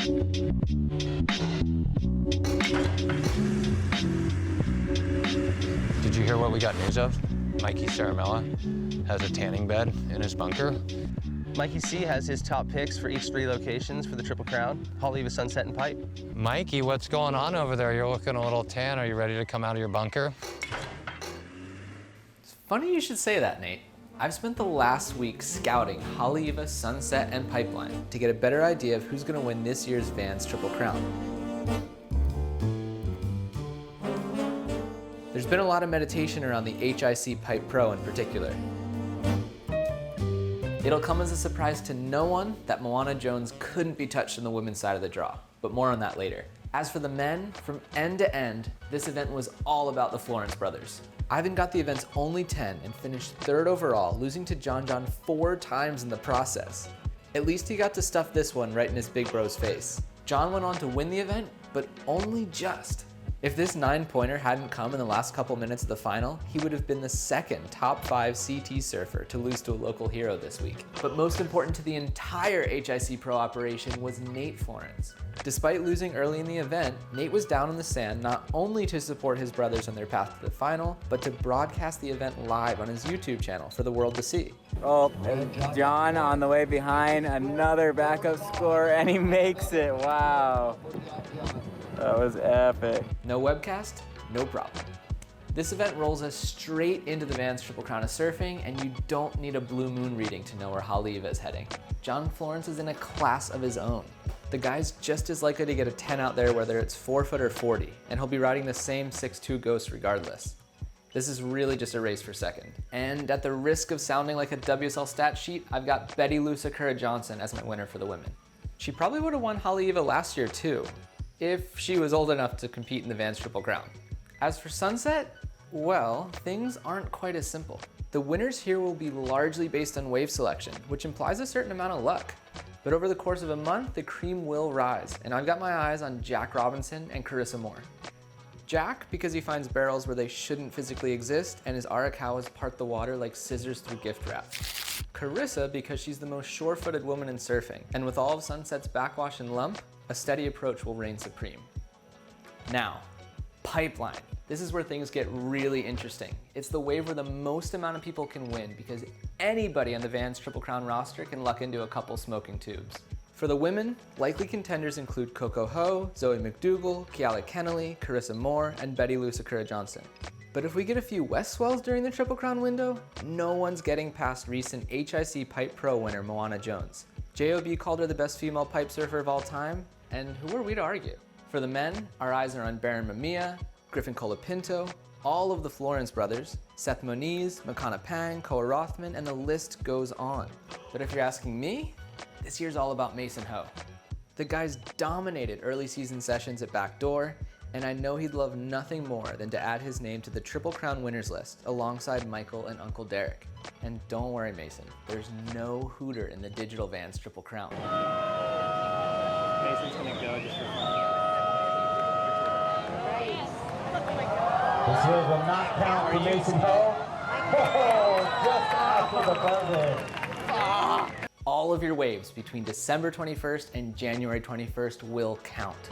Did you hear what we got news of? Mikey C has a tanning bed in his bunker. Mikey C has his top picks for each 3 locations for the Triple Crown, Haleiwa, Sunset, and Pipe. Mikey, what's going on over there? You're looking a little tan. Are you ready to come out of your bunker? It's funny you should say that, Nate. I've spent the last week scouting Haleiwa, Sunset, and Pipeline to get a better idea of who's going to win this year's Vans Triple Crown. There's been a lot of meditation around the HIC Pipe Pro in particular. It'll come as a surprise to no one that Moana Jones couldn't be touched on the women's side of the draw, but more on that later. As for the men, from end to end, this event was all about the Florence brothers. Ivan got the event's only 10 and finished 3rd overall, losing to John 4 times in the process. At least he got to stuff this one right in his big bro's face. John went on to win the event, but only just. If this 9-pointer hadn't come in the last couple minutes of the final, he would have been the 2nd top 5 CT surfer to lose to a local hero this week. But most important to the entire HIC Pro operation was Nate Florence. Despite losing early in the event, Nate was down in the sand not only to support his brothers on their path to the final, but to broadcast the event live on his YouTube channel for the world to see. Oh, John on the way behind, another backup score, and he makes it, wow. That was epic. No webcast? No problem. This event rolls us straight into the Vans Triple Crown of Surfing, and you don't need a blue moon reading to know where Haleiwa is heading. John Florence is in a class of his own. The guy's just as likely to get a 10 out there whether it's 4-foot or 40, and he'll be riding the same 6'2" Ghost regardless. This is really just a race for second. And at the risk of sounding like a WSL stat sheet, I've got Betty Lou Sakura Johnson as my winner for the women. She probably would have won Haleiwa last year too, if she was old enough to compete in the Vans Triple Crown. As for Sunset, well, things aren't quite as simple. The winners here will be largely based on wave selection, which implies a certain amount of luck. But over the course of a month, the cream will rise, and I've got my eyes on Jack Robinson and Carissa Moore. Jack, because he finds barrels where they shouldn't physically exist, and his Arakawas part the water like scissors through gift wrap. Carissa, because she's the most sure-footed woman in surfing, and with all of Sunset's backwash and lump, a steady approach will reign supreme. Now, Pipeline. This is where things get really interesting. It's the wave where the most amount of people can win because anybody on the Vans Triple Crown roster can luck into a couple smoking tubes. For the women, likely contenders include Coco Ho, Zoe McDougal, Kiala Kennelly, Carissa Moore, and Betty Lou Sakura Johnson. But if we get a few West swells during the Triple Crown window, no one's getting past recent HIC Pipe Pro winner Moana Jones. JOB called her the best female pipe surfer of all time, and who are we to argue? For the men, our eyes are on Baron Mamiya, Griffin Colapinto, all of the Florence brothers, Seth Moniz, Makana Pang, Koa Rothman, and the list goes on. But if you're asking me, this year's all about Mason Ho. The guy's dominated early season sessions at Backdoor, and I know he'd love nothing more than to add his name to the Triple Crown winners list alongside Michael and Uncle Derek. And don't worry, Mason, there's no hooter in the digital Vans Triple Crown. Mason's gonna go just for fun. This here will not count for Mason Ho. Oh, just after the buzzer. All of your waves between December 21st and January 21st will count.